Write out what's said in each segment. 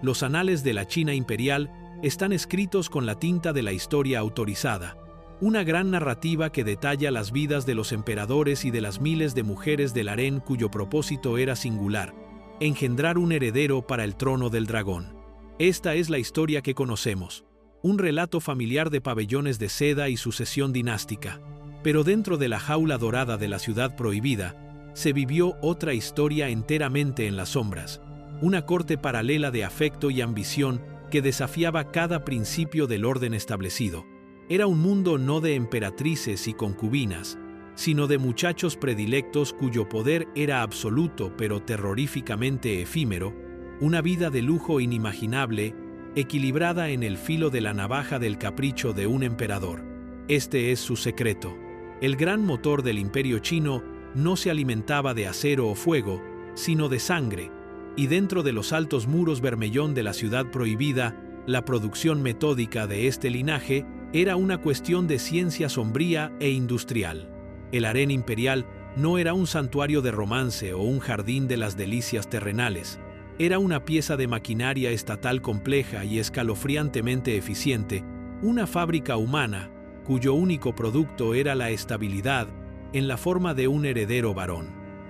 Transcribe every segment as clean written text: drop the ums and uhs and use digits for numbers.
Los anales de la China imperial están escritos con la tinta de la historia autorizada, una gran narrativa que detalla las vidas de los emperadores y de las miles de mujeres del harén cuyo propósito era singular: engendrar un heredero para el trono del dragón. Esta es la historia que conocemos, un relato familiar de pabellones de seda y sucesión dinástica. Pero dentro de la jaula dorada de la ciudad prohibida, se vivió otra historia enteramente en las sombras, una corte paralela de afecto y ambición que desafiaba cada principio del orden establecido. Era un mundo no de emperatrices y concubinas, sino de muchachos predilectos cuyo poder era absoluto pero terroríficamente efímero, una vida de lujo inimaginable, equilibrada en el filo de la navaja del capricho de un emperador. Este es su secreto. El gran motor del imperio chino no se alimentaba de acero o fuego, sino de sangre, y dentro de los altos muros bermellón de la ciudad prohibida, la producción metódica de este linaje era una cuestión de ciencia sombría e industrial. El harén imperial no era un santuario de romance o un jardín de las delicias terrenales. Era una pieza de maquinaria estatal compleja y escalofriantemente eficiente, una fábrica humana cuyo único producto era la estabilidad en la forma de un heredero varón.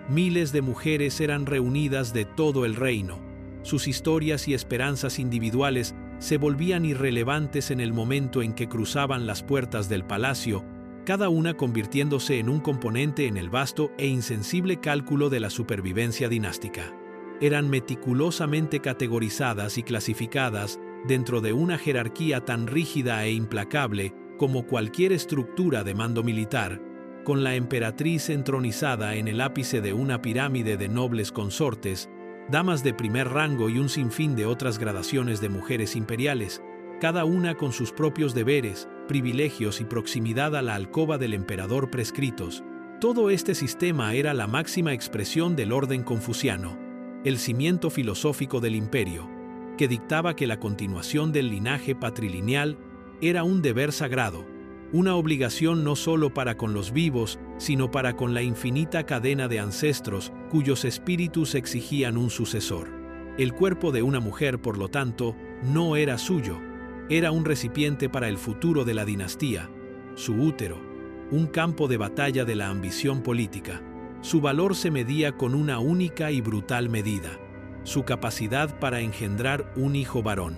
Miles de mujeres eran reunidas de todo el reino. Sus historias y esperanzas individuales se volvían irrelevantes en el momento en que cruzaban las puertas del palacio, cada una convirtiéndose en un componente en el vasto e insensible cálculo de la supervivencia dinástica. Eran meticulosamente categorizadas y clasificadas dentro de una jerarquía tan rígida e implacable como cualquier estructura de mando militar, con la emperatriz entronizada en el ápice de una pirámide de nobles consortes, damas de primer rango y un sinfín de otras gradaciones de mujeres imperiales, cada una con sus propios deberes, privilegios y proximidad a la alcoba del emperador prescritos. Todo este sistema era la máxima expresión del orden confuciano, el cimiento filosófico del imperio, que dictaba que la continuación del linaje patrilineal era un deber sagrado, una obligación no solo para con los vivos, sino para con la infinita cadena de ancestros cuyos espíritus exigían un sucesor. El cuerpo de una mujer, por lo tanto, no era suyo, era un recipiente para el futuro de la dinastía, su útero, un campo de batalla de la ambición política. Su valor se medía con una única y brutal medida: su capacidad para engendrar un hijo varón.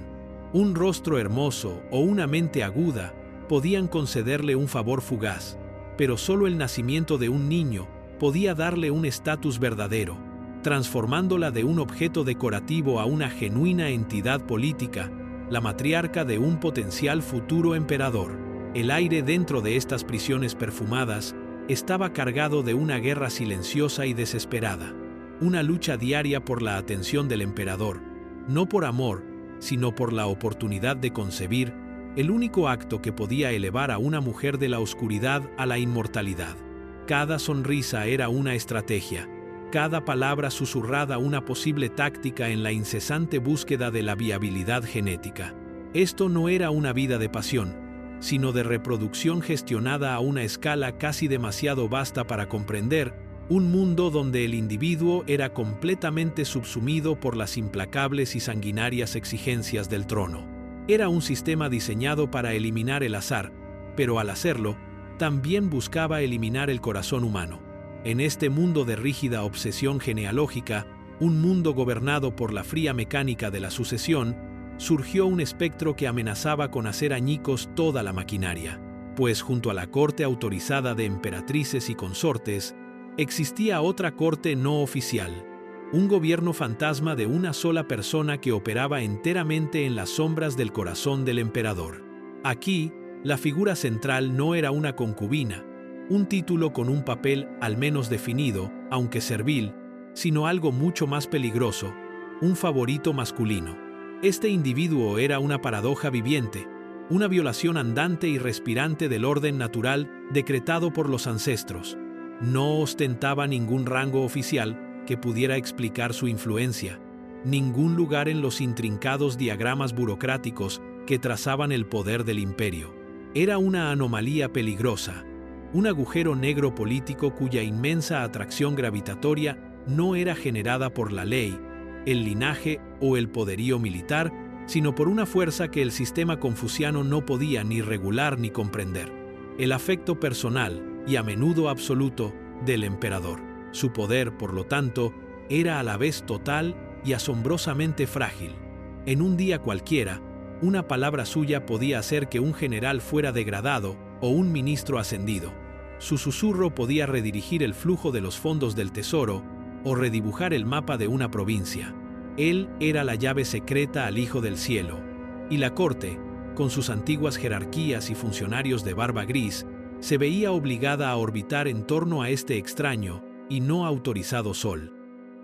Un rostro hermoso o una mente aguda podían concederle un favor fugaz, pero solo el nacimiento de un niño podía darle un estatus verdadero, transformándola de un objeto decorativo a una genuina entidad política, la matriarca de un potencial futuro emperador. El aire dentro de estas prisiones perfumadas estaba cargado de una guerra silenciosa y desesperada, una lucha diaria por la atención del emperador, no por amor, sino por la oportunidad de concebir el único acto que podía elevar a una mujer de la oscuridad a la inmortalidad. Cada sonrisa era una estrategia, cada palabra susurrada una posible táctica en la incesante búsqueda de la viabilidad genética. Esto no era una vida de pasión, sino de reproducción gestionada a una escala casi demasiado vasta para comprender un mundo donde el individuo era completamente subsumido por las implacables y sanguinarias exigencias del trono. Era un sistema diseñado para eliminar el azar, pero al hacerlo, también buscaba eliminar el corazón humano. En este mundo de rígida obsesión genealógica, un mundo gobernado por la fría mecánica de la sucesión, surgió un espectro que amenazaba con hacer añicos toda la maquinaria, pues junto a la corte autorizada de emperatrices y consortes, existía otra corte no oficial, un gobierno fantasma de una sola persona que operaba enteramente en las sombras del corazón del emperador. Aquí, la figura central no era una concubina, un título con un papel al menos definido, aunque servil, sino algo mucho más peligroso, un favorito masculino. Este individuo era una paradoja viviente, una violación andante y respirante del orden natural decretado por los ancestros. No ostentaba ningún rango oficial que pudiera explicar su influencia, ningún lugar en los intrincados diagramas burocráticos que trazaban el poder del imperio. Era una anomalía peligrosa, un agujero negro político cuya inmensa atracción gravitatoria no era generada por la ley, el linaje o el poderío militar, sino por una fuerza que el sistema confuciano no podía ni regular ni comprender: el afecto personal, y a menudo absoluto, del emperador. Su poder, por lo tanto, era a la vez total y asombrosamente frágil. En un día cualquiera, una palabra suya podía hacer que un general fuera degradado o un ministro ascendido. Su susurro podía redirigir el flujo de los fondos del tesoro o redibujar el mapa de una provincia. Él era la llave secreta al Hijo del Cielo, y la corte, con sus antiguas jerarquías y funcionarios de barba gris, se veía obligada a orbitar en torno a este extraño y no autorizado sol.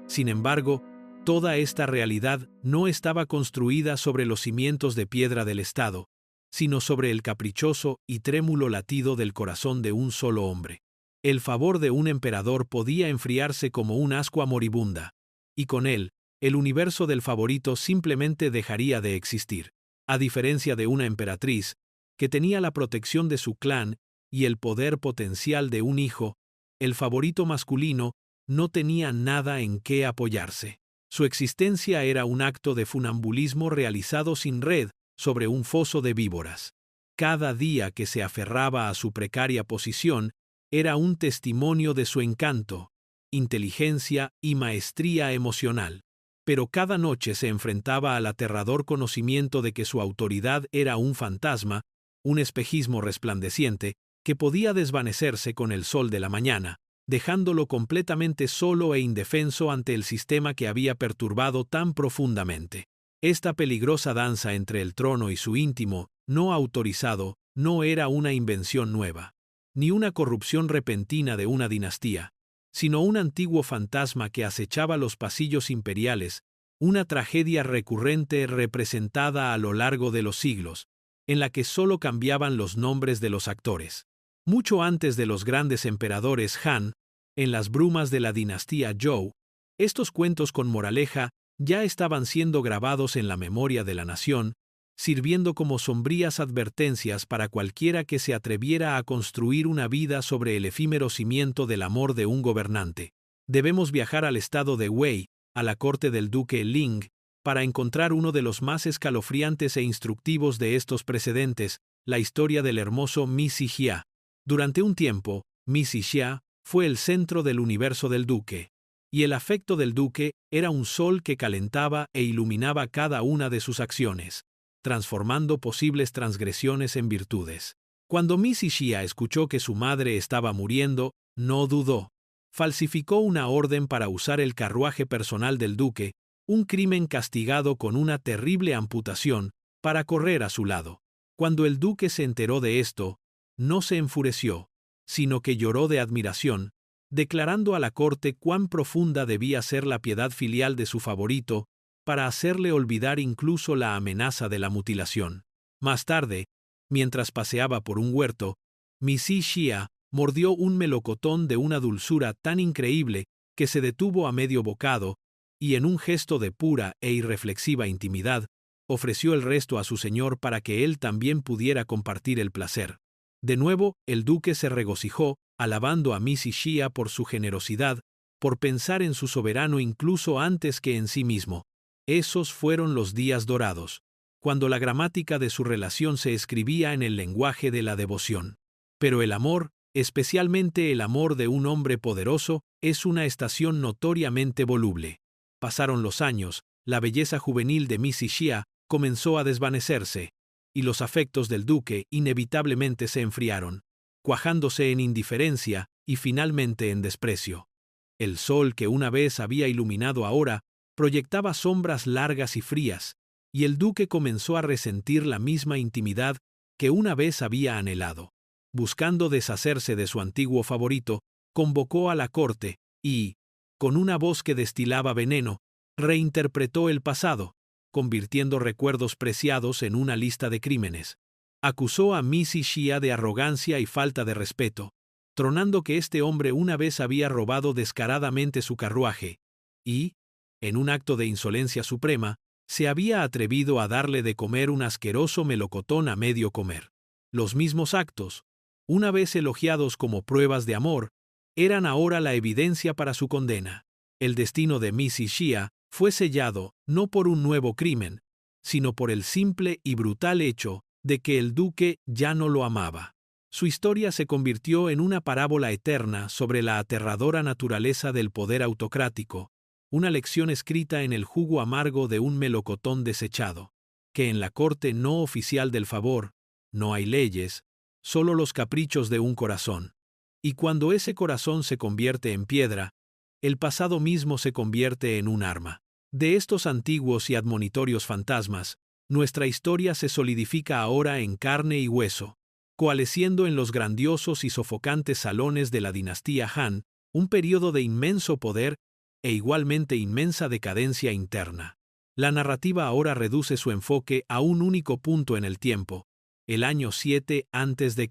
Sin embargo, toda esta realidad no estaba construida sobre los cimientos de piedra del Estado, sino sobre el caprichoso y trémulo latido del corazón de un solo hombre. El favor de un emperador podía enfriarse como un ascua moribunda, y con él, el universo del favorito simplemente dejaría de existir. A diferencia de una emperatriz, que tenía la protección de su clan y el poder potencial de un hijo, el favorito masculino no tenía nada en qué apoyarse. Su existencia era un acto de funambulismo realizado sin red sobre un foso de víboras. Cada día que se aferraba a su precaria posición era un testimonio de su encanto, inteligencia y maestría emocional. Pero cada noche se enfrentaba al aterrador conocimiento de que su autoridad era un fantasma, un espejismo resplandeciente, que podía desvanecerse con el sol de la mañana, dejándolo completamente solo e indefenso ante el sistema que había perturbado tan profundamente. Esta peligrosa danza entre el trono y su íntimo, no autorizado, no era una invención nueva, ni una corrupción repentina de una dinastía, sino un antiguo fantasma que acechaba los pasillos imperiales, una tragedia recurrente representada a lo largo de los siglos, en la que solo cambiaban los nombres de los actores. Mucho antes de los grandes emperadores Han, en las brumas de la dinastía Zhou, estos cuentos con moraleja ya estaban siendo grabados en la memoria de la nación, sirviendo como sombrías advertencias para cualquiera que se atreviera a construir una vida sobre el efímero cimiento del amor de un gobernante. Debemos viajar al estado de Wei, a la corte del duque Ling, para encontrar uno de los más escalofriantes e instructivos de estos precedentes, la historia del hermoso Mi Xia. Durante un tiempo, Mi Xia fue el centro del universo del duque, y el afecto del duque era un sol que calentaba e iluminaba cada una de sus acciones, transformando posibles transgresiones en virtudes. Cuando Mi Xia escuchó que su madre estaba muriendo, no dudó. Falsificó una orden para usar el carruaje personal del duque, un crimen castigado con una terrible amputación, para correr a su lado. Cuando el duque se enteró de esto, no se enfureció, sino que lloró de admiración, declarando a la corte cuán profunda debía ser la piedad filial de su favorito para hacerle olvidar incluso la amenaza de la mutilación. Más tarde, mientras paseaba por un huerto, Mi Xia mordió un melocotón de una dulzura tan increíble que se detuvo a medio bocado y, en un gesto de pura e irreflexiva intimidad, ofreció el resto a su señor para que él también pudiera compartir el placer. De nuevo, el duque se regocijó, alabando a Mi Xia por su generosidad, por pensar en su soberano incluso antes que en sí mismo. Esos fueron los días dorados, cuando la gramática de su relación se escribía en el lenguaje de la devoción. Pero el amor, especialmente el amor de un hombre poderoso, es una estación notoriamente voluble. Pasaron los años, la belleza juvenil de Mi Xia comenzó a desvanecerse, y los afectos del duque inevitablemente se enfriaron, cuajándose en indiferencia y finalmente en desprecio. El sol que una vez había iluminado ahora proyectaba sombras largas y frías, y el duque comenzó a resentir la misma intimidad que una vez había anhelado. Buscando deshacerse de su antiguo favorito, convocó a la corte y, con una voz que destilaba veneno, reinterpretó el pasado, convirtiendo recuerdos preciados en una lista de crímenes. Acusó a Mi Xia de arrogancia y falta de respeto, tronando que este hombre una vez había robado descaradamente su carruaje y, en un acto de insolencia suprema, se había atrevido a darle de comer un asqueroso melocotón a medio comer. Los mismos actos, una vez elogiados como pruebas de amor, eran ahora la evidencia para su condena. El destino de Mi Xia Fue sellado, no por un nuevo crimen, sino por el simple y brutal hecho de que el duque ya no lo amaba. Su historia se convirtió en una parábola eterna sobre la aterradora naturaleza del poder autocrático, una lección escrita en el jugo amargo de un melocotón desechado, que en la corte no oficial del favor no hay leyes, solo los caprichos de un corazón. Y cuando ese corazón se convierte en piedra, el pasado mismo se convierte en un arma. De estos antiguos y admonitorios fantasmas, nuestra historia se solidifica ahora en carne y hueso, coalesciendo en los grandiosos y sofocantes salones de la dinastía Han, un período de inmenso poder e igualmente inmensa decadencia interna. La narrativa ahora reduce su enfoque a un único punto en el tiempo, el año 7 a.C.,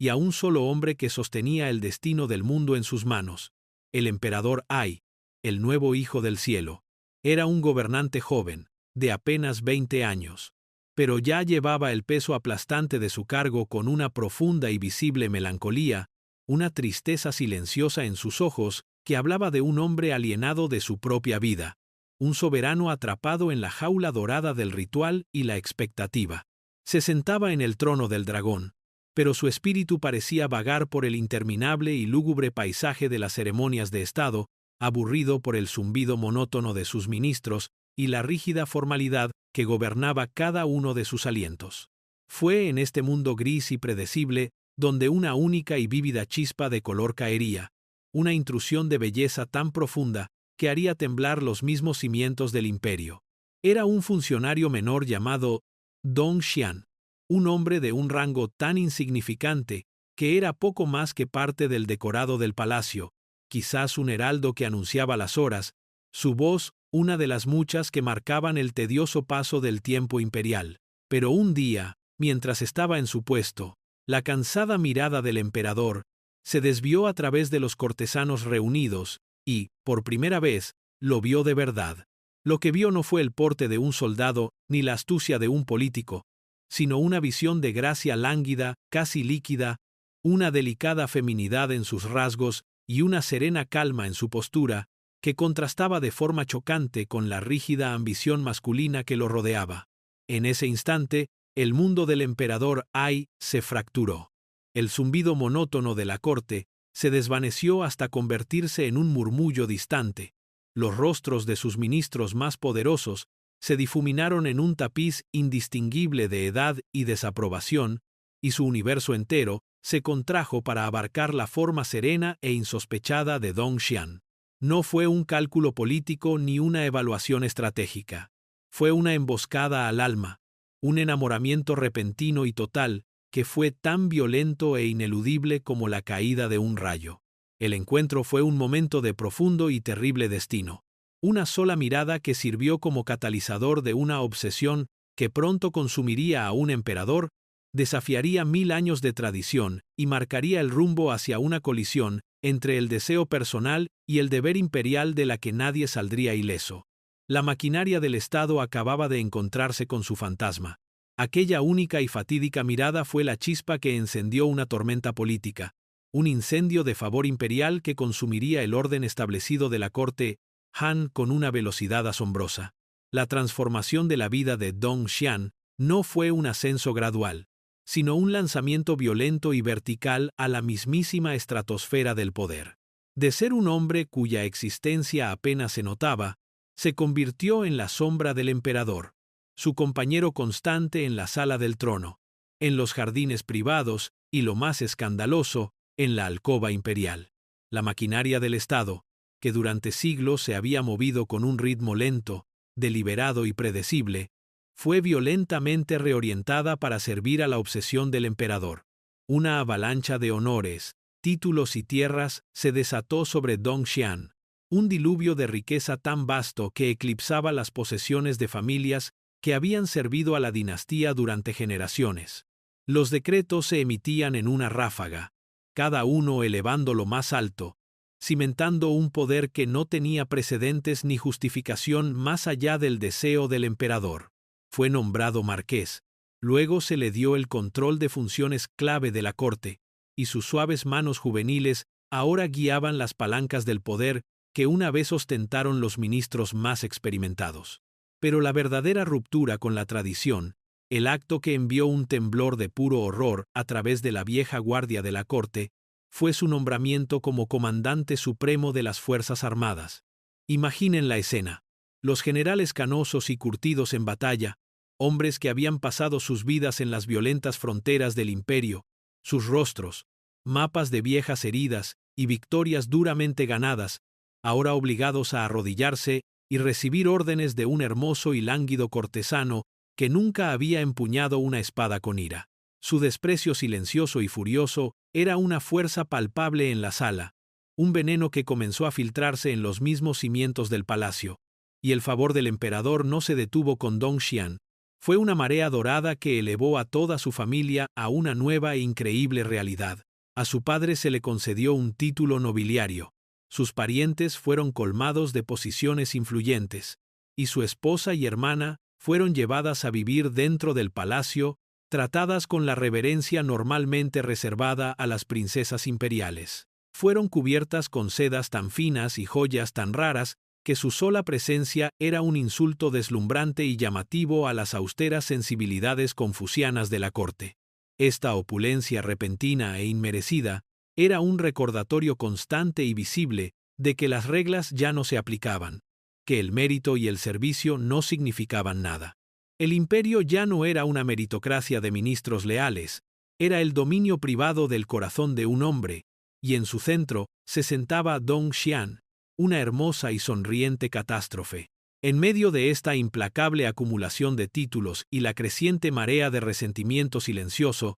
y a un solo hombre que sostenía el destino del mundo en sus manos, el emperador Ai, el nuevo hijo del cielo. Era un gobernante joven, de apenas 20 años, pero ya llevaba el peso aplastante de su cargo con una profunda y visible melancolía, una tristeza silenciosa en sus ojos que hablaba de un hombre alienado de su propia vida, un soberano atrapado en la jaula dorada del ritual y la expectativa. Se sentaba en el trono del dragón, pero su espíritu parecía vagar por el interminable y lúgubre paisaje de las ceremonias de Estado, aburrido por el zumbido monótono de sus ministros y la rígida formalidad que gobernaba cada uno de sus alientos. Fue en este mundo gris y predecible donde una única y vívida chispa de color caería, una intrusión de belleza tan profunda que haría temblar los mismos cimientos del imperio. Era un funcionario menor llamado Dong Xian, un hombre de un rango tan insignificante que era poco más que parte del decorado del palacio, quizás un heraldo que anunciaba las horas, su voz una de las muchas que marcaban el tedioso paso del tiempo imperial. Pero un día, mientras estaba en su puesto, la cansada mirada del emperador se desvió a través de los cortesanos reunidos y, por primera vez, lo vio de verdad. Lo que vio no fue el porte de un soldado ni la astucia de un político, sino una visión de gracia lánguida, casi líquida, una delicada feminidad en sus rasgos y una serena calma en su postura, que contrastaba de forma chocante con la rígida ambición masculina que lo rodeaba. En ese instante, el mundo del emperador Ai se fracturó. El zumbido monótono de la corte se desvaneció hasta convertirse en un murmullo distante. Los rostros de sus ministros más poderosos se difuminaron en un tapiz indistinguible de edad y desaprobación, y su universo entero se contrajo para abarcar la forma serena e insospechada de Dong Xian. No fue un cálculo político ni una evaluación estratégica. Fue una emboscada al alma, un enamoramiento repentino y total que fue tan violento e ineludible como la caída de un rayo. El encuentro fue un momento de profundo y terrible destino. Una sola mirada que sirvió como catalizador de una obsesión que pronto consumiría a un emperador, desafiaría 1000 años de tradición y marcaría el rumbo hacia una colisión entre el deseo personal y el deber imperial de la que nadie saldría ileso. La maquinaria del Estado acababa de encontrarse con su fantasma. Aquella única y fatídica mirada fue la chispa que encendió una tormenta política, un incendio de favor imperial que consumiría el orden establecido de la corte Han con una velocidad asombrosa. La transformación de la vida de Dong Xian no fue un ascenso gradual, sino un lanzamiento violento y vertical a la mismísima estratosfera del poder. De ser un hombre cuya existencia apenas se notaba, se convirtió en la sombra del emperador, su compañero constante en la sala del trono, en los jardines privados y, lo más escandaloso, en la alcoba imperial. La maquinaria del Estado, que durante siglos se había movido con un ritmo lento, deliberado y predecible, fue violentamente reorientada para servir a la obsesión del emperador. Una avalancha de honores, títulos y tierras se desató sobre Dong Xian, un diluvio de riqueza tan vasto que eclipsaba las posesiones de familias que habían servido a la dinastía durante generaciones. Los decretos se emitían en una ráfaga, cada uno elevándolo más alto, cimentando un poder que no tenía precedentes ni justificación más allá del deseo del emperador. Fue nombrado marqués, luego se le dio el control de funciones clave de la corte, y sus suaves manos juveniles ahora guiaban las palancas del poder que una vez ostentaron los ministros más experimentados. Pero la verdadera ruptura con la tradición, el acto que envió un temblor de puro horror a través de la vieja guardia de la corte, fue su nombramiento como comandante supremo de las Fuerzas Armadas. Imaginen la escena. Los generales canosos y curtidos en batalla, hombres que habían pasado sus vidas en las violentas fronteras del imperio, sus rostros, mapas de viejas heridas y victorias duramente ganadas, ahora obligados a arrodillarse y recibir órdenes de un hermoso y lánguido cortesano que nunca había empuñado una espada con ira. Su desprecio silencioso y furioso era una fuerza palpable en la sala, un veneno que comenzó a filtrarse en los mismos cimientos del palacio, y el favor del emperador no se detuvo con Dong Xian. Fue una marea dorada que elevó a toda su familia a una nueva e increíble realidad. A su padre se le concedió un título nobiliario. Sus parientes fueron colmados de posiciones influyentes, y su esposa y hermana fueron llevadas a vivir dentro del palacio, tratadas con la reverencia normalmente reservada a las princesas imperiales. Fueron cubiertas con sedas tan finas y joyas tan raras que su sola presencia era un insulto deslumbrante y llamativo a las austeras sensibilidades confucianas de la corte. Esta opulencia repentina e inmerecida era un recordatorio constante y visible de que las reglas ya no se aplicaban, que el mérito y el servicio no significaban nada. El imperio ya no era una meritocracia de ministros leales, era el dominio privado del corazón de un hombre, y en su centro se sentaba Dong Xian, una hermosa y sonriente catástrofe. En medio de esta implacable acumulación de títulos y la creciente marea de resentimiento silencioso,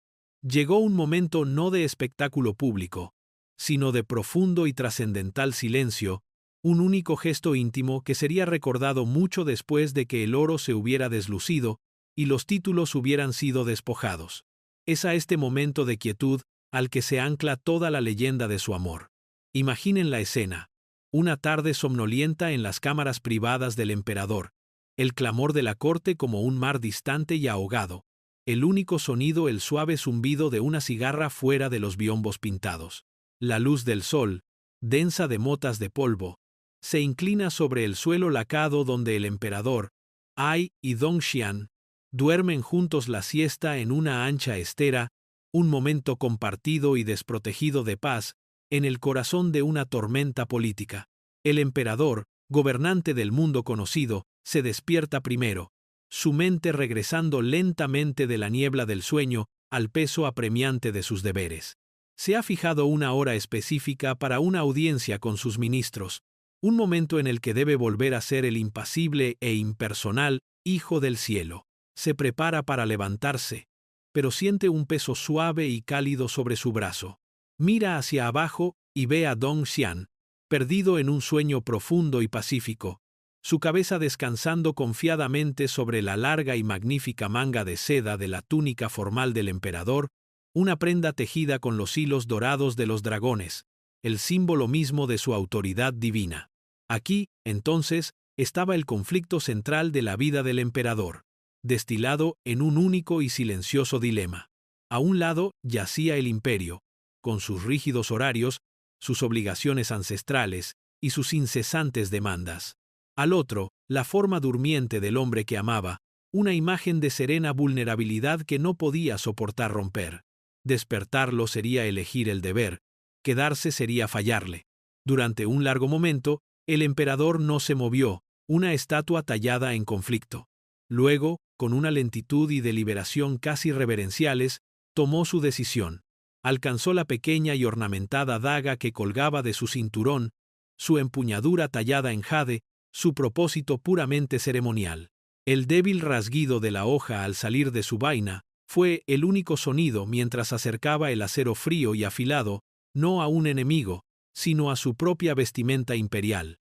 llegó un momento no de espectáculo público, sino de profundo y trascendental silencio, un único gesto íntimo que sería recordado mucho después de que el oro se hubiera deslucido y los títulos hubieran sido despojados. Es a este momento de quietud al que se ancla toda la leyenda de su amor. Imaginen la escena. Una tarde somnolienta en las cámaras privadas del emperador, el clamor de la corte como un mar distante y ahogado, el único sonido el suave zumbido de una cigarra fuera de los biombos pintados. La luz del sol, densa de motas de polvo, se inclina sobre el suelo lacado donde el emperador, Ai y Dong Xian, duermen juntos la siesta en una ancha estera, un momento compartido y desprotegido de paz, en el corazón de una tormenta política. El emperador, gobernante del mundo conocido, se despierta primero, su mente regresando lentamente de la niebla del sueño al peso apremiante de sus deberes. Se ha fijado una hora específica para una audiencia con sus ministros, un momento en el que debe volver a ser el impasible e impersonal Hijo del Cielo. Se prepara para levantarse, pero siente un peso suave y cálido sobre su brazo. Mira hacia abajo y ve a Dong Xian, perdido en un sueño profundo y pacífico, su cabeza descansando confiadamente sobre la larga y magnífica manga de seda de la túnica formal del emperador, una prenda tejida con los hilos dorados de los dragones, el símbolo mismo de su autoridad divina. Aquí, entonces, estaba el conflicto central de la vida del emperador, destilado en un único y silencioso dilema. A un lado yacía el imperio, con sus rígidos horarios, sus obligaciones ancestrales y sus incesantes demandas. Al otro, la forma durmiente del hombre que amaba, una imagen de serena vulnerabilidad que no podía soportar romper. Despertarlo sería elegir el deber, quedarse sería fallarle. Durante un largo momento, el emperador no se movió, una estatua tallada en conflicto. Luego, con una lentitud y deliberación casi reverenciales, tomó su decisión. Alcanzó la pequeña y ornamentada daga que colgaba de su cinturón, su empuñadura tallada en jade, su propósito puramente ceremonial. El débil rasguido de la hoja al salir de su vaina fue el único sonido mientras acercaba el acero frío y afilado, no a un enemigo, sino a su propia vestimenta imperial.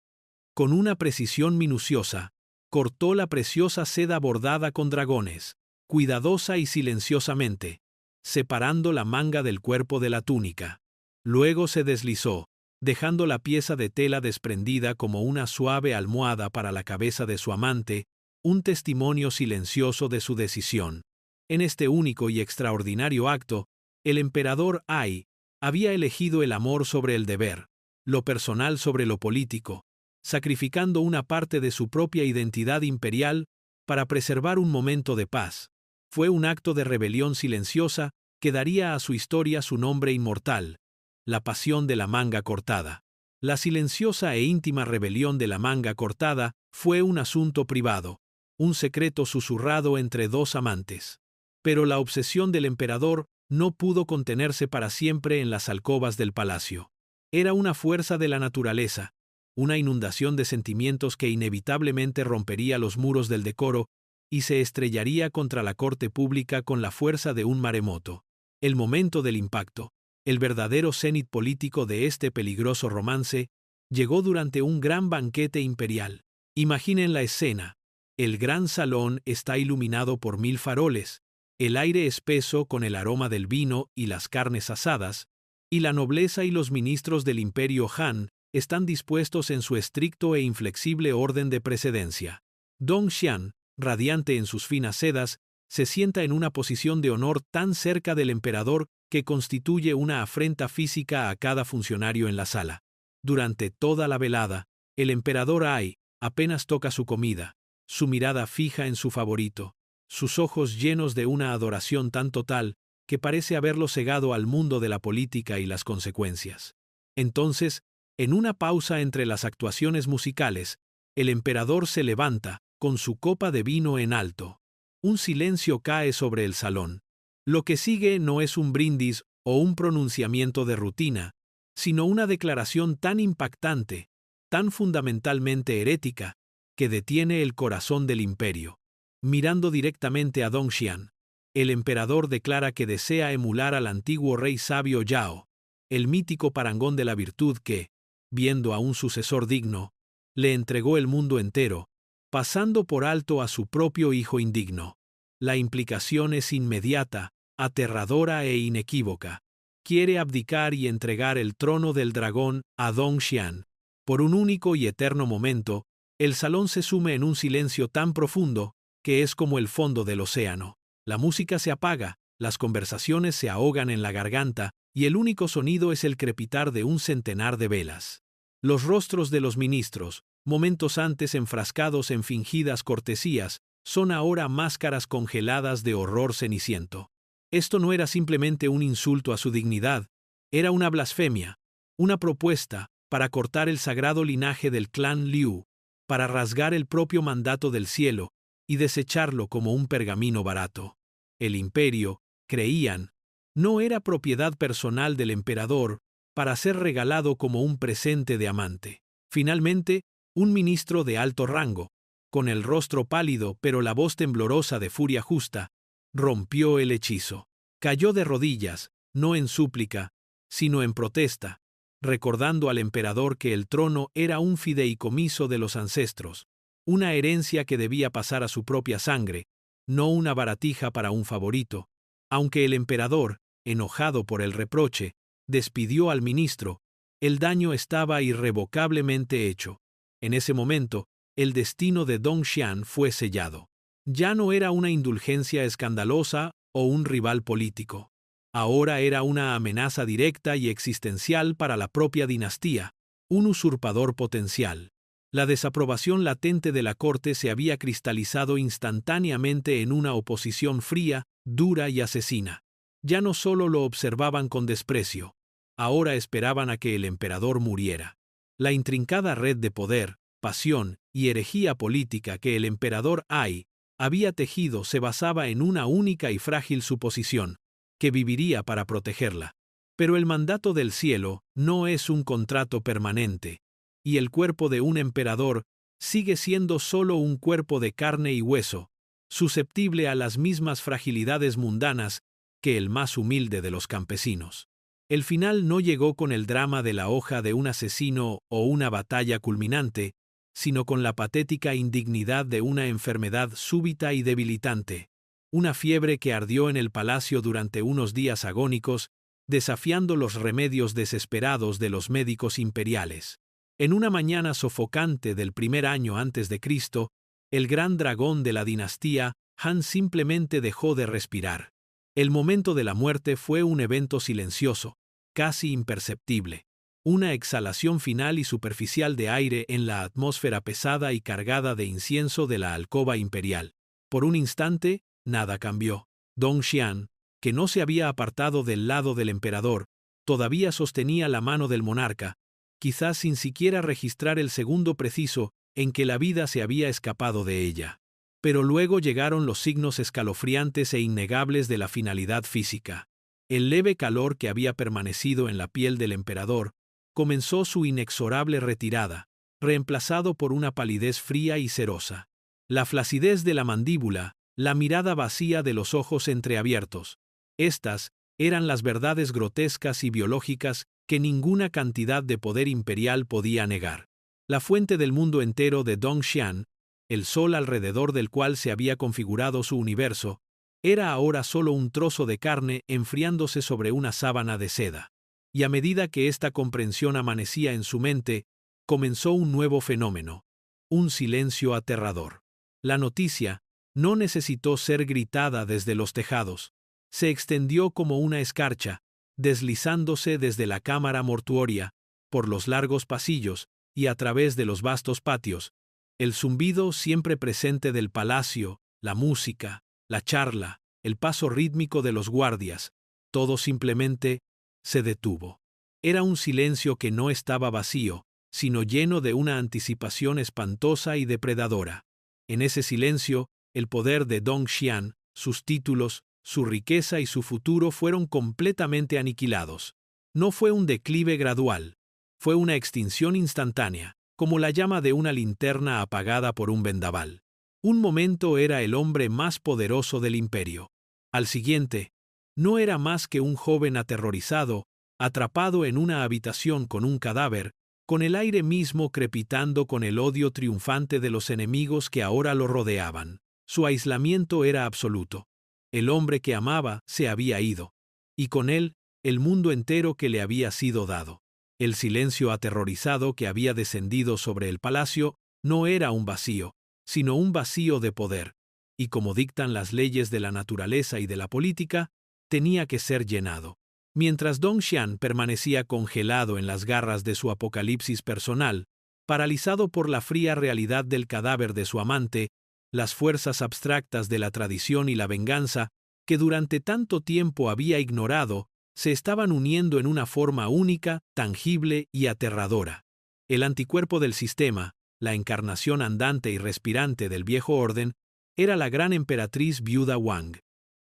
Con una precisión minuciosa, cortó la preciosa seda bordada con dragones, cuidadosa y silenciosamente, separando la manga del cuerpo de la túnica. Luego se deslizó, dejando la pieza de tela desprendida como una suave almohada para la cabeza de su amante, un testimonio silencioso de su decisión. En este único y extraordinario acto, el emperador Ai había elegido el amor sobre el deber, lo personal sobre lo político, sacrificando una parte de su propia identidad imperial para preservar un momento de paz. Fue un acto de rebelión silenciosa que daría a su historia su nombre inmortal, la pasión de la manga cortada. La silenciosa e íntima rebelión de la manga cortada fue un asunto privado, un secreto susurrado entre dos amantes. Pero la obsesión del emperador no pudo contenerse para siempre en las alcobas del palacio. Era una fuerza de la naturaleza, una inundación de sentimientos que inevitablemente rompería los muros del decoro y se estrellaría contra la corte pública con la fuerza de un maremoto. El momento del impacto, el verdadero cénit político de este peligroso romance, llegó durante un gran banquete imperial. Imaginen la escena. El gran salón está iluminado por 1000 faroles, el aire espeso con el aroma del vino y las carnes asadas, y la nobleza y los ministros del imperio Han están dispuestos en su estricto e inflexible orden de precedencia. Dong Xian, radiante en sus finas sedas, se sienta en una posición de honor tan cerca del emperador que constituye una afrenta física a cada funcionario en la sala. Durante toda la velada, el emperador Ai apenas toca su comida, su mirada fija en su favorito, sus ojos llenos de una adoración tan total que parece haberlo cegado al mundo de la política y las consecuencias. Entonces, en una pausa entre las actuaciones musicales, el emperador se levanta, con su copa de vino en alto. Un silencio cae sobre el salón. Lo que sigue no es un brindis o un pronunciamiento de rutina, sino una declaración tan impactante, tan fundamentalmente herética, que detiene el corazón del imperio. Mirando directamente a Dong Xian, el emperador declara que desea emular al antiguo rey sabio Yao, el mítico parangón de la virtud que, viendo a un sucesor digno, le entregó el mundo entero, pasando por alto a su propio hijo indigno. La implicación es inmediata, aterradora e inequívoca. Quiere abdicar y entregar el trono del dragón a Dong Xian. Por un único y eterno momento, el salón se sume en un silencio tan profundo que es como el fondo del océano. La música se apaga, las conversaciones se ahogan en la garganta, y el único sonido es el crepitar de un centenar de velas. Los rostros de los ministros, momentos antes enfrascados en fingidas cortesías, son ahora máscaras congeladas de horror ceniciento. Esto no era simplemente un insulto a su dignidad, era una blasfemia, una propuesta para cortar el sagrado linaje del clan Liu, para rasgar el propio mandato del cielo y desecharlo como un pergamino barato. El imperio, creían, no era propiedad personal del emperador para ser regalado como un presente de amante. Finalmente, un ministro de alto rango, con el rostro pálido pero la voz temblorosa de furia justa, rompió el hechizo. Cayó de rodillas, no en súplica, sino en protesta, recordando al emperador que el trono era un fideicomiso de los ancestros, una herencia que debía pasar a su propia sangre, no una baratija para un favorito. Aunque el emperador, enojado por el reproche, despidió al ministro, el daño estaba irrevocablemente hecho. En ese momento, el destino de Dong Xian fue sellado. Ya no era una indulgencia escandalosa o un rival político. Ahora era una amenaza directa y existencial para la propia dinastía, un usurpador potencial. La desaprobación latente de la corte se había cristalizado instantáneamente en una oposición fría, dura y asesina. Ya no solo lo observaban con desprecio, ahora esperaban a que el emperador muriera. La intrincada red de poder, pasión y herejía política que el emperador Ai había tejido se basaba en una única y frágil suposición, que viviría para protegerla. Pero el mandato del cielo no es un contrato permanente, y el cuerpo de un emperador sigue siendo solo un cuerpo de carne y hueso, susceptible a las mismas fragilidades mundanas que el más humilde de los campesinos. El final no llegó con el drama de la hoja de un asesino o una batalla culminante, sino con la patética indignidad de una enfermedad súbita y debilitante, una fiebre que ardió en el palacio durante unos días agónicos, desafiando los remedios desesperados de los médicos imperiales. En una mañana sofocante del primer año antes de Cristo, el gran dragón de la dinastía Han simplemente dejó de respirar. El momento de la muerte fue un evento silencioso, casi imperceptible. una exhalación final y superficial de aire en la atmósfera pesada y cargada de incienso de la alcoba imperial. Por un instante, nada cambió. Dong Xian, que no se había apartado del lado del emperador, todavía sostenía la mano del monarca, quizás sin siquiera registrar el segundo preciso en que la vida se había escapado de ella. Pero luego llegaron los signos escalofriantes e innegables de la finalidad física. El leve calor que había permanecido en la piel del emperador comenzó su inexorable retirada, reemplazado por una palidez fría y cerosa. La flacidez de la mandíbula, la mirada vacía de los ojos entreabiertos. Estas eran las verdades grotescas y biológicas que ninguna cantidad de poder imperial podía negar. La fuente del mundo entero de Dong Xian, el sol alrededor del cual se había configurado su universo, era ahora solo un trozo de carne enfriándose sobre una sábana de seda. Y a medida que esta comprensión amanecía en su mente, comenzó un nuevo fenómeno, un silencio aterrador. La noticia no necesitó ser gritada desde los tejados. Se extendió como una escarcha, deslizándose desde la cámara mortuoria, por los largos pasillos y a través de los vastos patios. El zumbido siempre presente del palacio, la música, la charla, el paso rítmico de los guardias, todo simplemente se detuvo. Era un silencio que no estaba vacío, sino lleno de una anticipación espantosa y depredadora. En ese silencio, el poder de Dong Xian, sus títulos, su riqueza y su futuro fueron completamente aniquilados. No fue un declive gradual, fue una extinción instantánea, como la llama de una linterna apagada por un vendaval. Un momento era el hombre más poderoso del imperio. Al siguiente, no era más que un joven aterrorizado, atrapado en una habitación con un cadáver, con el aire mismo crepitando con el odio triunfante de los enemigos que ahora lo rodeaban. Su aislamiento era absoluto. El hombre que amaba se había ido, y con él, el mundo entero que le había sido dado. El silencio aterrorizado que había descendido sobre el palacio no era un vacío, sino un vacío de poder, y como dictan las leyes de la naturaleza y de la política, tenía que ser llenado. Mientras Dong Xian permanecía congelado en las garras de su apocalipsis personal, paralizado por la fría realidad del cadáver de su amante, las fuerzas abstractas de la tradición y la venganza, que durante tanto tiempo había ignorado, se estaban uniendo en una forma única, tangible y aterradora. El anticuerpo del sistema, la encarnación andante y respirante del viejo orden, era la gran emperatriz viuda Wang.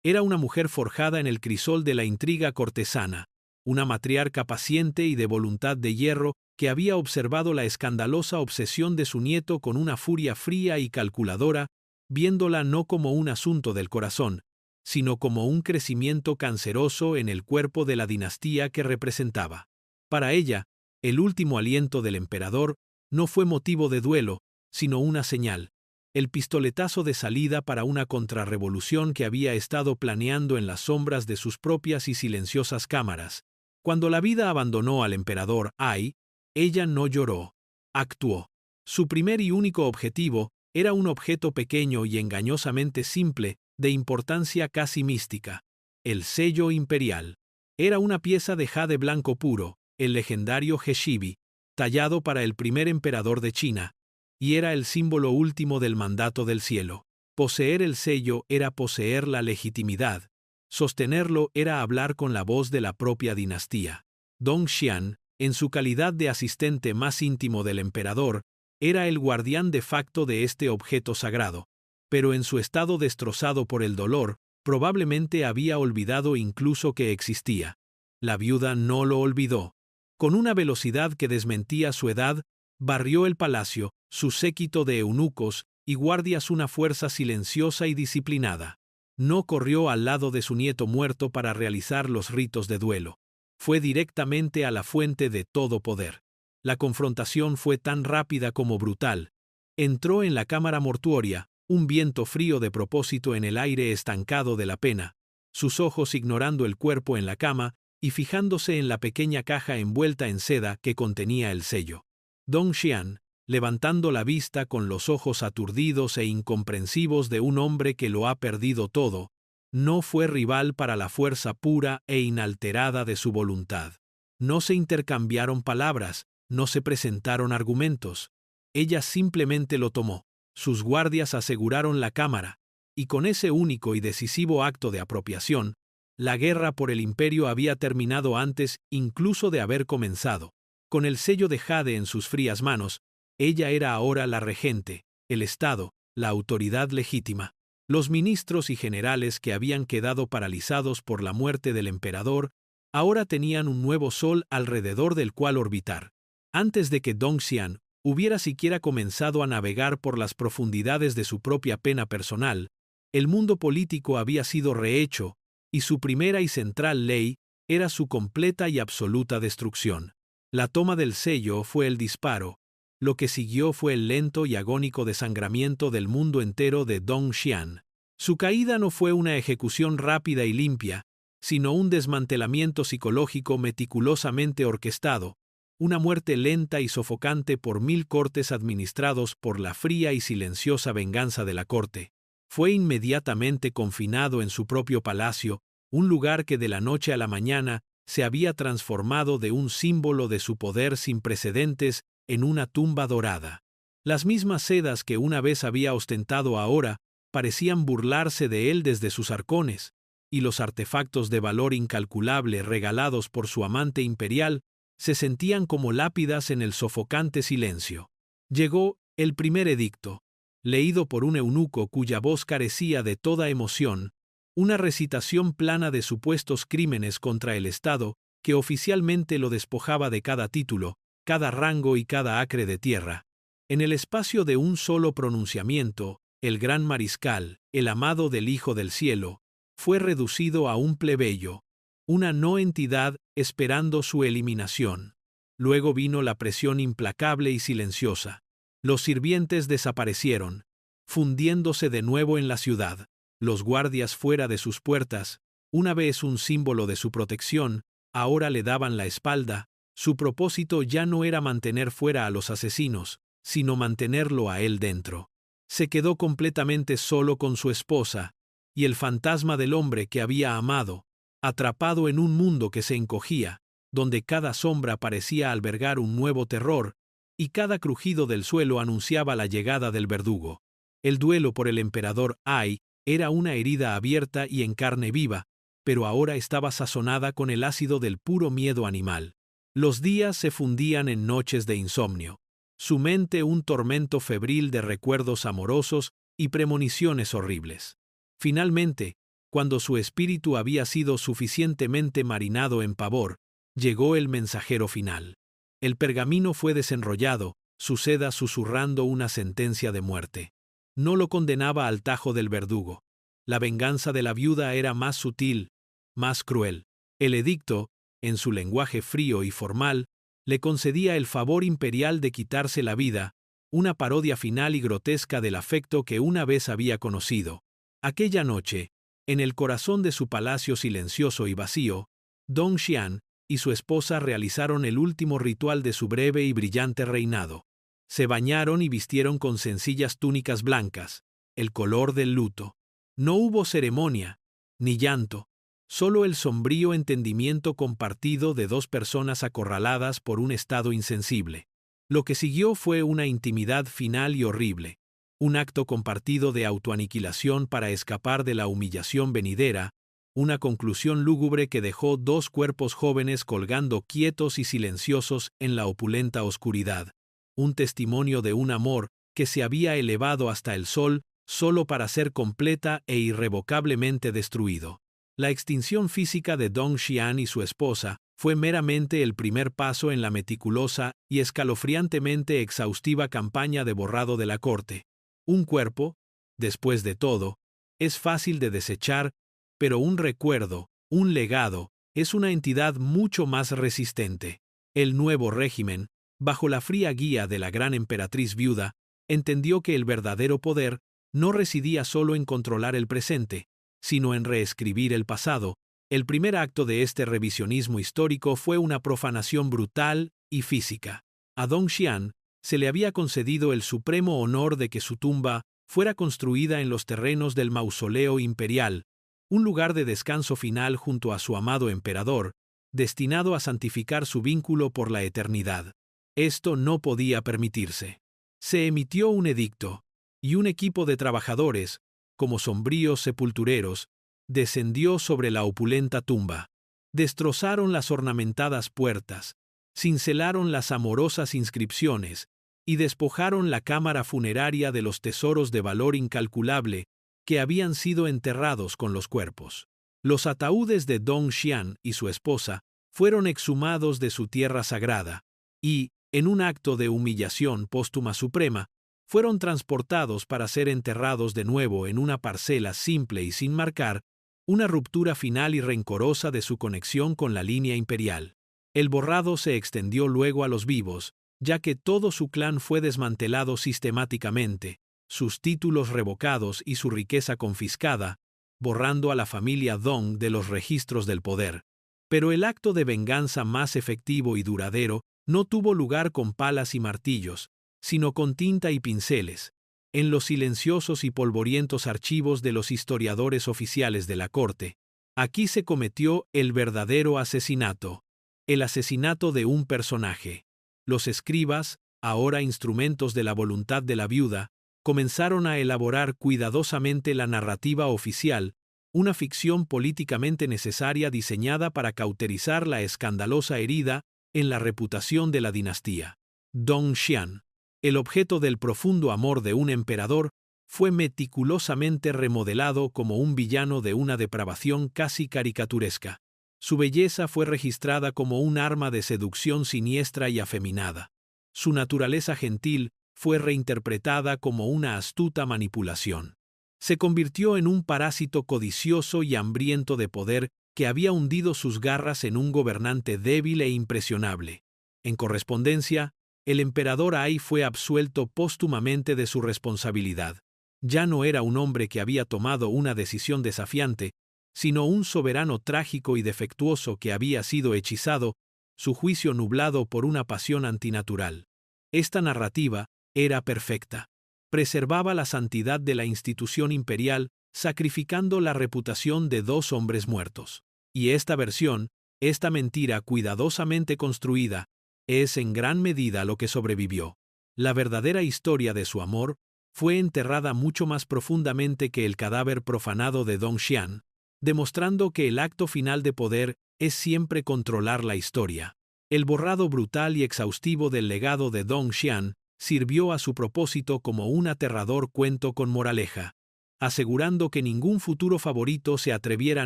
Era una mujer forjada en el crisol de la intriga cortesana, una matriarca paciente y de voluntad de hierro que había observado la escandalosa obsesión de su nieto con una furia fría y calculadora, viéndola no como un asunto del corazón, sino como un crecimiento canceroso en el cuerpo de la dinastía que representaba. Para ella, el último aliento del emperador no fue motivo de duelo, sino una señal, el pistoletazo de salida para una contrarrevolución que había estado planeando en las sombras de sus propias y silenciosas cámaras. Cuando la vida abandonó al emperador Ai, ella no lloró, actuó. Su primer y único objetivo era un objeto pequeño y engañosamente simple, de importancia casi mística. El sello imperial. Era una pieza de jade blanco puro, el legendario Heshibi, tallado para el primer emperador de China, y era el símbolo último del mandato del cielo. Poseer el sello era poseer la legitimidad. Sostenerlo era hablar con la voz de la propia dinastía. Dong Xian, en su calidad de asistente más íntimo del emperador, era el guardián de facto de este objeto sagrado, pero en su estado destrozado por el dolor, probablemente había olvidado incluso que existía. La viuda no lo olvidó. Con una velocidad que desmentía su edad, barrió el palacio, su séquito de eunucos y guardias, una fuerza silenciosa y disciplinada. No corrió al lado de su nieto muerto para realizar los ritos de duelo. Fue directamente a la fuente de todo poder. La confrontación fue tan rápida como brutal. Entró en la cámara mortuoria, un viento frío de propósito en el aire estancado de la pena, sus ojos ignorando el cuerpo en la cama y fijándose en la pequeña caja envuelta en seda que contenía el sello. Dong Xian, levantando la vista con los ojos aturdidos e incomprensivos de un hombre que lo ha perdido todo, no fue rival para la fuerza pura e inalterada de su voluntad. No se intercambiaron palabras, no se presentaron argumentos. Ella simplemente lo tomó. Sus guardias aseguraron la cámara, y con ese único y decisivo acto de apropiación, la guerra por el imperio había terminado antes incluso de haber comenzado. Con el sello de jade en sus frías manos, ella era ahora la regente, el Estado, la autoridad legítima. Los ministros y generales que habían quedado paralizados por la muerte del emperador, ahora tenían un nuevo sol alrededor del cual orbitar. Antes de que Dongxian hubiera siquiera comenzado a navegar por las profundidades de su propia pena personal, el mundo político había sido rehecho, y su primera y central ley era su completa y absoluta destrucción. La toma del sello fue el disparo. Lo que siguió fue el lento y agónico desangramiento del mundo entero de Dongxian. Su caída no fue una ejecución rápida y limpia, sino un desmantelamiento psicológico meticulosamente orquestado, una muerte lenta y sofocante por 1000 cortes administrados por la fría y silenciosa venganza de la corte. Fue inmediatamente confinado en su propio palacio, un lugar que de la noche a la mañana se había transformado de un símbolo de su poder sin precedentes en una tumba dorada. Las mismas sedas que una vez había ostentado ahora parecían burlarse de él desde sus arcones, y los artefactos de valor incalculable regalados por su amante imperial se sentían como lápidas en el sofocante silencio. Llegó el primer edicto, leído por un eunuco cuya voz carecía de toda emoción, una recitación plana de supuestos crímenes contra el Estado que oficialmente lo despojaba de cada título, cada rango y cada acre de tierra. En el espacio de un solo pronunciamiento, el gran mariscal, el amado del Hijo del Cielo, fue reducido a un plebeyo, una no entidad esperando su eliminación. Luego vino la presión implacable y silenciosa. Los sirvientes desaparecieron, fundiéndose de nuevo en la ciudad. Los guardias fuera de sus puertas, una vez un símbolo de su protección, ahora le daban la espalda. Su propósito ya no era mantener fuera a los asesinos, sino mantenerlo a él dentro. Se quedó completamente solo con su esposa, y el fantasma del hombre que había amado, atrapado en un mundo que se encogía, donde cada sombra parecía albergar un nuevo terror, y cada crujido del suelo anunciaba la llegada del verdugo. El duelo por el emperador Ai era una herida abierta y en carne viva, pero ahora estaba sazonada con el ácido del puro miedo animal. Los días se fundían en noches de insomnio. Su mente un tormento febril de recuerdos amorosos y premoniciones horribles. Finalmente, cuando su espíritu había sido suficientemente marinado en pavor, llegó el mensajero final. El pergamino fue desenrollado, su seda susurrando una sentencia de muerte. No lo condenaba al tajo del verdugo. La venganza de la viuda era más sutil, más cruel. El edicto, en su lenguaje frío y formal, le concedía el favor imperial de quitarse la vida, una parodia final y grotesca del afecto que una vez había conocido. Aquella noche, en el corazón de su palacio silencioso y vacío, Dongxian y su esposa realizaron el último ritual de su breve y brillante reinado. Se bañaron y vistieron con sencillas túnicas blancas, el color del luto. No hubo ceremonia, ni llanto, solo el sombrío entendimiento compartido de dos personas acorraladas por un estado insensible. Lo que siguió fue una intimidad final y horrible, un acto compartido de autoaniquilación para escapar de la humillación venidera, una conclusión lúgubre que dejó dos cuerpos jóvenes colgando quietos y silenciosos en la opulenta oscuridad, un testimonio de un amor que se había elevado hasta el sol solo para ser completa e irrevocablemente destruido. La extinción física de Dongxian y su esposa fue meramente el primer paso en la meticulosa y escalofriantemente exhaustiva campaña de borrado de la corte. Un cuerpo, después de todo, es fácil de desechar, pero un recuerdo, un legado, es una entidad mucho más resistente. El nuevo régimen, bajo la fría guía de la gran emperatriz viuda, entendió que el verdadero poder no residía solo en controlar el presente, sino en reescribir el pasado. El primer acto de este revisionismo histórico fue una profanación brutal y física. A Dongxian se le había concedido el supremo honor de que su tumba fuera construida en los terrenos del mausoleo imperial, un lugar de descanso final junto a su amado emperador, destinado a santificar su vínculo por la eternidad. Esto no podía permitirse. Se emitió un edicto, y un equipo de trabajadores, como sombríos sepultureros, descendió sobre la opulenta tumba. Destrozaron las ornamentadas puertas, cincelaron las amorosas inscripciones, y despojaron la cámara funeraria de los tesoros de valor incalculable que habían sido enterrados con los cuerpos. Los ataúdes de Dong Xian y su esposa fueron exhumados de su tierra sagrada, y, en un acto de humillación póstuma suprema, fueron transportados para ser enterrados de nuevo en una parcela simple y sin marcar una ruptura final y rencorosa de su conexión con la línea imperial. El borrado se extendió luego a los vivos, ya que todo su clan fue desmantelado sistemáticamente, sus títulos revocados y su riqueza confiscada, borrando a la familia Dong de los registros del poder. Pero el acto de venganza más efectivo y duradero no tuvo lugar con palas y martillos, sino con tinta y pinceles, en los silenciosos y polvorientos archivos de los historiadores oficiales de la corte. Aquí se cometió el verdadero asesinato, el asesinato de un personaje. Los escribas, ahora instrumentos de la voluntad de la viuda, comenzaron a elaborar cuidadosamente la narrativa oficial, una ficción políticamente necesaria diseñada para cauterizar la escandalosa herida en la reputación de la dinastía. Dong Xian, el objeto del profundo amor de un emperador, fue meticulosamente remodelado como un villano de una depravación casi caricaturesca. Su belleza fue registrada como un arma de seducción siniestra y afeminada. Su naturaleza gentil fue reinterpretada como una astuta manipulación. Se convirtió en un parásito codicioso y hambriento de poder que había hundido sus garras en un gobernante débil e impresionable. En correspondencia, el emperador Ai fue absuelto póstumamente de su responsabilidad. Ya no era un hombre que había tomado una decisión desafiante, sino un soberano trágico y defectuoso que había sido hechizado, su juicio nublado por una pasión antinatural. Esta narrativa era perfecta. Preservaba la santidad de la institución imperial, sacrificando la reputación de dos hombres muertos. Y esta versión, esta mentira cuidadosamente construida, es en gran medida lo que sobrevivió. La verdadera historia de su amor fue enterrada mucho más profundamente que el cadáver profanado de Dong Xian, demostrando que el acto final de poder es siempre controlar la historia. El borrado brutal y exhaustivo del legado de Dong Xian sirvió a su propósito como un aterrador cuento con moraleja, asegurando que ningún futuro favorito se atreviera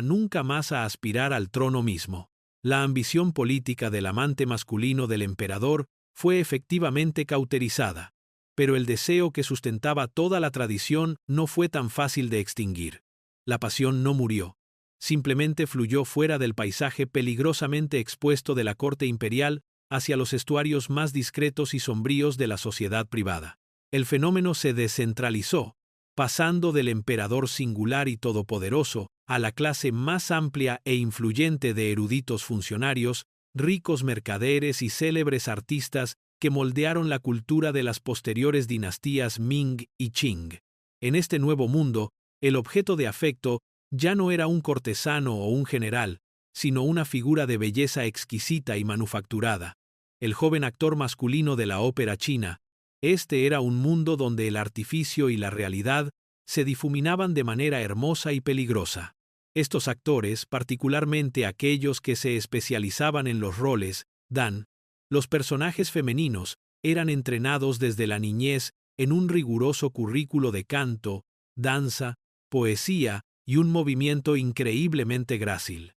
nunca más a aspirar al trono mismo. La ambición política del amante masculino del emperador fue efectivamente cauterizada, pero el deseo que sustentaba toda la tradición no fue tan fácil de extinguir. La pasión no murió, simplemente fluyó fuera del paisaje peligrosamente expuesto de la corte imperial hacia los estuarios más discretos y sombríos de la sociedad privada. El fenómeno se descentralizó, pasando del emperador singular y todopoderoso a la clase más amplia e influyente de eruditos funcionarios, ricos mercaderes y célebres artistas que moldearon la cultura de las posteriores dinastías Ming y Qing. En este nuevo mundo, el objeto de afecto ya no era un cortesano o un general, sino una figura de belleza exquisita y manufacturada. El joven actor masculino de la ópera china. Este era un mundo donde el artificio y la realidad se difuminaban de manera hermosa y peligrosa. Estos actores, particularmente aquellos que se especializaban en los roles, los personajes femeninos, eran entrenados desde la niñez en un riguroso currículo de canto, danza, poesía y un movimiento increíblemente grácil.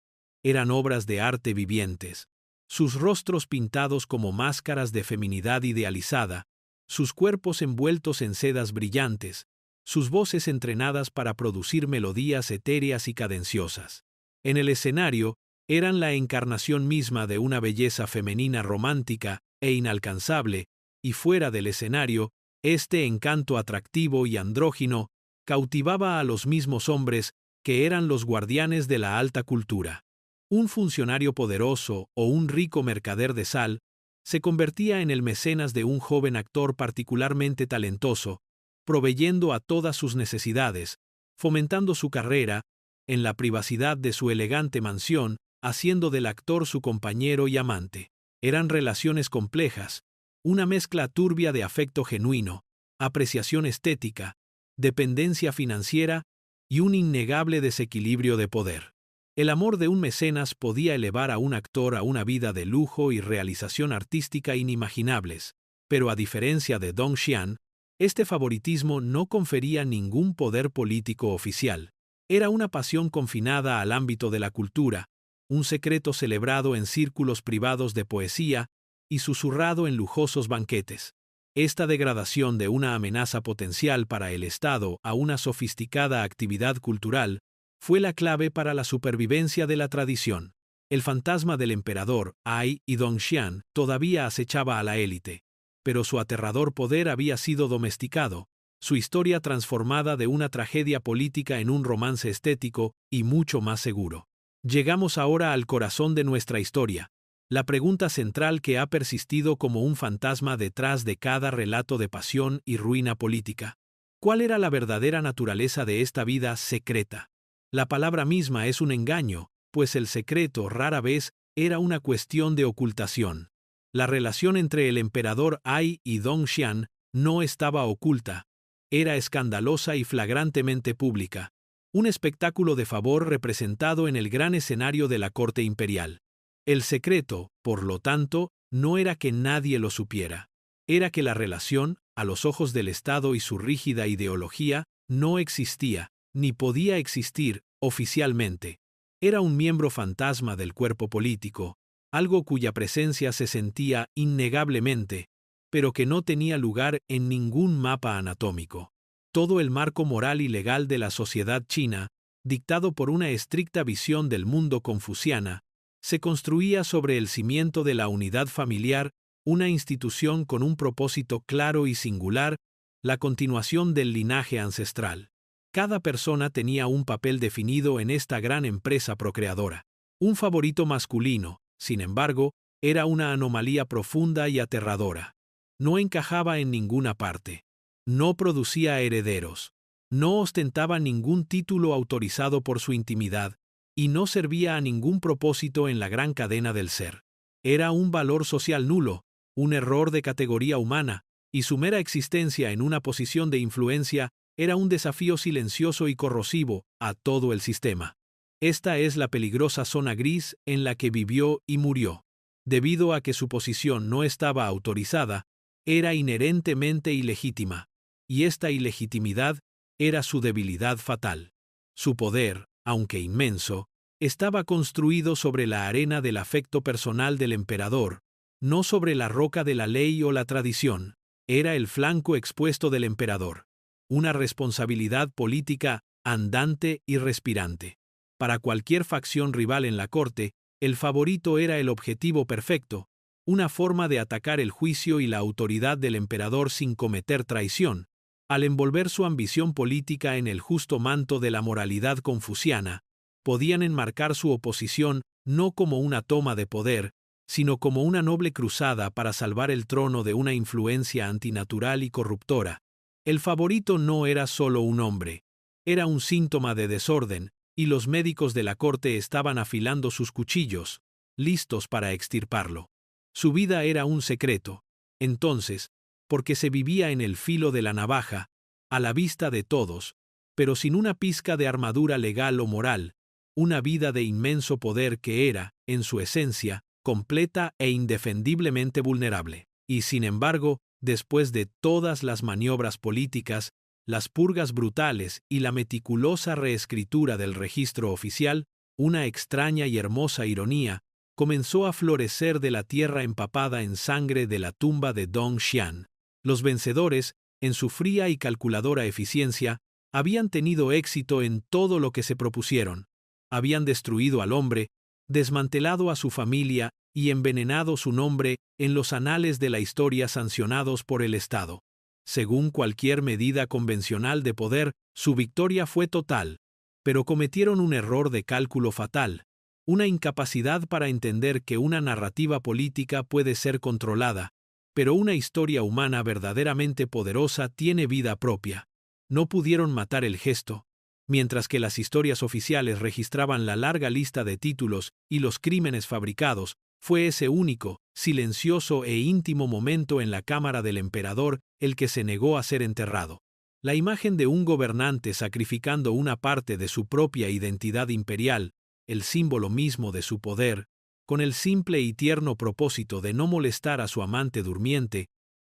Eran obras de arte vivientes. Sus rostros pintados como máscaras de feminidad idealizada, sus cuerpos envueltos en sedas brillantes, sus voces entrenadas para producir melodías etéreas y cadenciosas. En el escenario, eran la encarnación misma de una belleza femenina romántica e inalcanzable, y fuera del escenario, este encanto atractivo y andrógino cautivaba a los mismos hombres que eran los guardianes de la alta cultura. Un funcionario poderoso o un rico mercader de sal se convertía en el mecenas de un joven actor particularmente talentoso, proveyendo a todas sus necesidades, fomentando su carrera, en la privacidad de su elegante mansión, haciendo del actor su compañero y amante. Eran relaciones complejas, una mezcla turbia de afecto genuino, apreciación estética, dependencia financiera y un innegable desequilibrio de poder. El amor de un mecenas podía elevar a un actor a una vida de lujo y realización artística inimaginables, pero a diferencia de Dong Xian, este favoritismo no confería ningún poder político oficial. Era una pasión confinada al ámbito de la cultura, un secreto celebrado en círculos privados de poesía y susurrado en lujosos banquetes. Esta degradación de una amenaza potencial para el Estado a una sofisticada actividad cultural fue la clave para la supervivencia de la tradición. El fantasma del emperador, Ai y Dong Xian, todavía acechaba a la élite, pero su aterrador poder había sido domesticado, su historia transformada de una tragedia política en un romance estético y mucho más seguro. Llegamos ahora al corazón de nuestra historia, la pregunta central que ha persistido como un fantasma detrás de cada relato de pasión y ruina política. ¿Cuál era la verdadera naturaleza de esta vida secreta? La palabra misma es un engaño, pues el secreto rara vez era una cuestión de ocultación. La relación entre el emperador Ai y Dong Xian no estaba oculta, era escandalosa y flagrantemente pública, un espectáculo de favor representado en el gran escenario de la corte imperial. El secreto, por lo tanto, no era que nadie lo supiera, era que la relación, a los ojos del Estado y su rígida ideología, no existía, ni podía existir, oficialmente. Era un miembro fantasma del cuerpo político, algo cuya presencia se sentía innegablemente, pero que no tenía lugar en ningún mapa anatómico. Todo el marco moral y legal de la sociedad china, dictado por una estricta visión del mundo confuciana, se construía sobre el cimiento de la unidad familiar, una institución con un propósito claro y singular, la continuación del linaje ancestral. Cada persona tenía un papel definido en esta gran empresa procreadora. Un favorito masculino, sin embargo, era una anomalía profunda y aterradora. No encajaba en ninguna parte. No producía herederos. No ostentaba ningún título autorizado por su intimidad, y no servía a ningún propósito en la gran cadena del ser. Era un valor social nulo, un error de categoría humana, y su mera existencia en una posición de influencia era un desafío silencioso y corrosivo a todo el sistema. Esta es la peligrosa zona gris en la que vivió y murió. Debido a que su posición no estaba autorizada, era inherentemente ilegítima, y esta ilegitimidad era su debilidad fatal. Su poder, aunque inmenso, estaba construido sobre la arena del afecto personal del emperador, no sobre la roca de la ley o la tradición. Era el flanco expuesto del emperador, una responsabilidad política andante y respirante. Para cualquier facción rival en la corte, el favorito era el objetivo perfecto, una forma de atacar el juicio y la autoridad del emperador sin cometer traición. Al envolver su ambición política en el justo manto de la moralidad confuciana, podían enmarcar su oposición no como una toma de poder, sino como una noble cruzada para salvar el trono de una influencia antinatural y corruptora. El favorito no era solo un hombre, era un síntoma de desorden, y los médicos de la corte estaban afilando sus cuchillos, listos para extirparlo. Su vida era un secreto. Entonces, porque se vivía en el filo de la navaja, a la vista de todos, pero sin una pizca de armadura legal o moral, una vida de inmenso poder que era, en su esencia, completa e indefendiblemente vulnerable. Y sin embargo, después de todas las maniobras políticas, las purgas brutales y la meticulosa reescritura del registro oficial, una extraña y hermosa ironía comenzó a florecer de la tierra empapada en sangre de la tumba de Dong Xian. Los vencedores, en su fría y calculadora eficiencia, habían tenido éxito en todo lo que se propusieron. Habían destruido al hombre, desmantelado a su familia y envenenado su nombre en los anales de la historia sancionados por el Estado. Según cualquier medida convencional de poder, su victoria fue total, pero cometieron un error de cálculo fatal, una incapacidad para entender que una narrativa política puede ser controlada, pero una historia humana verdaderamente poderosa tiene vida propia. No pudieron matar el gesto, Mientras que las historias oficiales registraban la larga lista de títulos y los crímenes fabricados, fue ese único, silencioso e íntimo momento en la cámara del emperador el que se negó a ser enterrado. La imagen de un gobernante sacrificando una parte de su propia identidad imperial, el símbolo mismo de su poder, con el simple y tierno propósito de no molestar a su amante durmiente,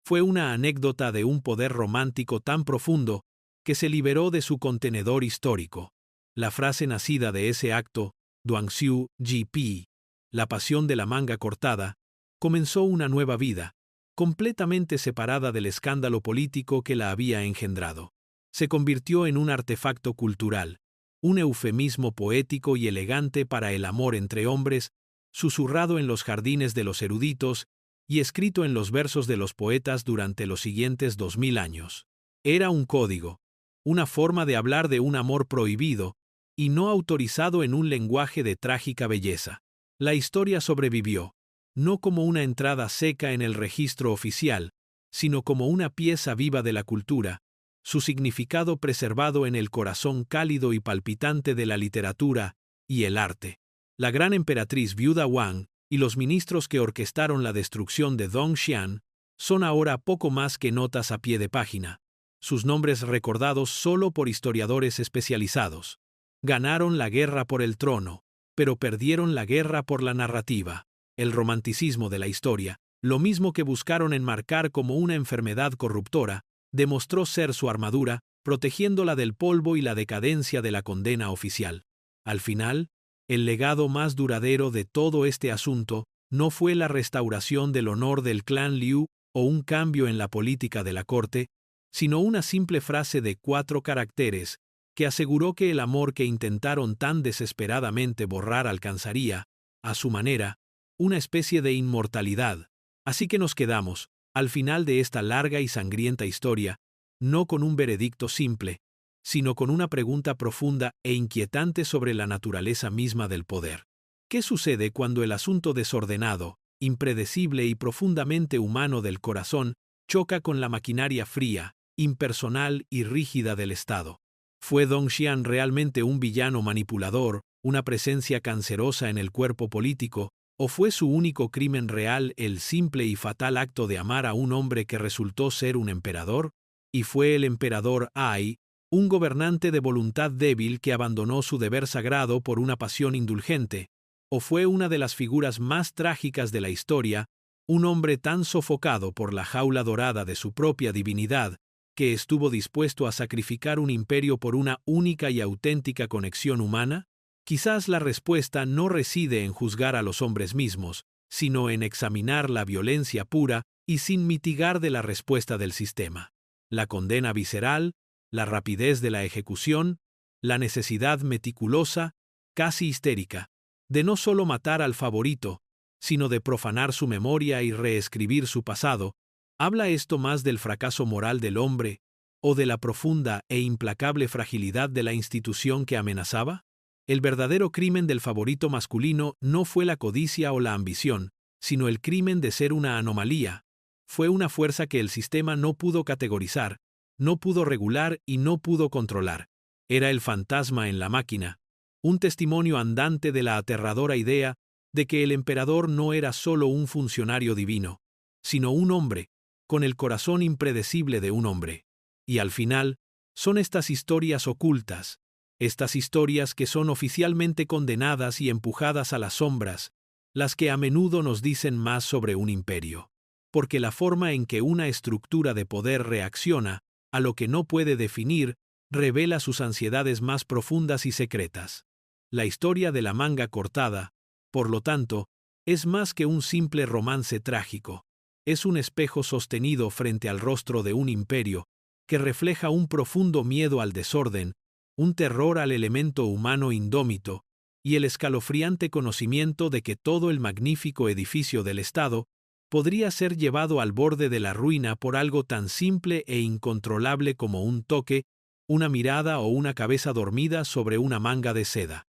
fue una anécdota de un poder romántico tan profundo que se liberó de su contenedor histórico. La frase nacida de ese acto, Duanxiu GP, la pasión de la manga cortada, comenzó una nueva vida, completamente separada del escándalo político que la había engendrado. Se convirtió en un artefacto cultural, un eufemismo poético y elegante para el amor entre hombres, susurrado en los jardines de los eruditos y escrito en los versos de los poetas durante los siguientes 2000 años. Era un código, una forma de hablar de un amor prohibido y no autorizado en un lenguaje de trágica belleza. La historia sobrevivió, no como una entrada seca en el registro oficial, sino como una pieza viva de la cultura, su significado preservado en el corazón cálido y palpitante de la literatura y el arte. La gran emperatriz viuda Wang y los ministros que orquestaron la destrucción de Dongxian son ahora poco más que notas a pie de página, sus nombres recordados solo por historiadores especializados. Ganaron la guerra por el trono, pero perdieron la guerra por la narrativa. El romanticismo de la historia, lo mismo que buscaron enmarcar como una enfermedad corruptora, demostró ser su armadura, protegiéndola del polvo y la decadencia de la condena oficial. Al final, el legado más duradero de todo este asunto no fue la restauración del honor del clan Liu o un cambio en la política de la corte, sino una simple frase de 4 caracteres que aseguró que el amor que intentaron tan desesperadamente borrar alcanzaría, a su manera, una especie de inmortalidad. Así que nos quedamos, al final de esta larga y sangrienta historia, no con un veredicto simple, sino con una pregunta profunda e inquietante sobre la naturaleza misma del poder. ¿Qué sucede cuando el asunto desordenado, impredecible y profundamente humano del corazón choca con la maquinaria fría, impersonal y rígida del Estado? ¿Fue Dongxian realmente un villano manipulador, una presencia cancerosa en el cuerpo político, o fue su único crimen real el simple y fatal acto de amar a un hombre que resultó ser un emperador? ¿Y fue el emperador Ai, un gobernante de voluntad débil que abandonó su deber sagrado por una pasión indulgente? ¿O fue una de las figuras más trágicas de la historia, un hombre tan sofocado por la jaula dorada de su propia divinidad, que estuvo dispuesto a sacrificar un imperio por una única y auténtica conexión humana? Quizás la respuesta no reside en juzgar a los hombres mismos, sino en examinar la violencia pura y sin mitigar de la respuesta del sistema. La condena visceral, la rapidez de la ejecución, la necesidad meticulosa, casi histérica, de no solo matar al favorito, sino de profanar su memoria y reescribir su pasado. ¿Habla esto más del fracaso moral del hombre o de la profunda e implacable fragilidad de la institución que amenazaba? El verdadero crimen del favorito masculino no fue la codicia o la ambición, sino el crimen de ser una anomalía. Fue una fuerza que el sistema no pudo categorizar, no pudo regular y no pudo controlar. Era el fantasma en la máquina, un testimonio andante de la aterradora idea de que el emperador no era solo un funcionario divino, sino un hombre, con el corazón impredecible de un hombre. Y al final, son estas historias ocultas, estas historias que son oficialmente condenadas y empujadas a las sombras, las que a menudo nos dicen más sobre un imperio. Porque la forma en que una estructura de poder reacciona a lo que no puede definir revela sus ansiedades más profundas y secretas. La historia de la manga cortada, por lo tanto, es más que un simple romance trágico. Es un espejo sostenido frente al rostro de un imperio que refleja un profundo miedo al desorden, un terror al elemento humano indómito y el escalofriante conocimiento de que todo el magnífico edificio del Estado podría ser llevado al borde de la ruina por algo tan simple e incontrolable como un toque, una mirada o una cabeza dormida sobre una manga de seda.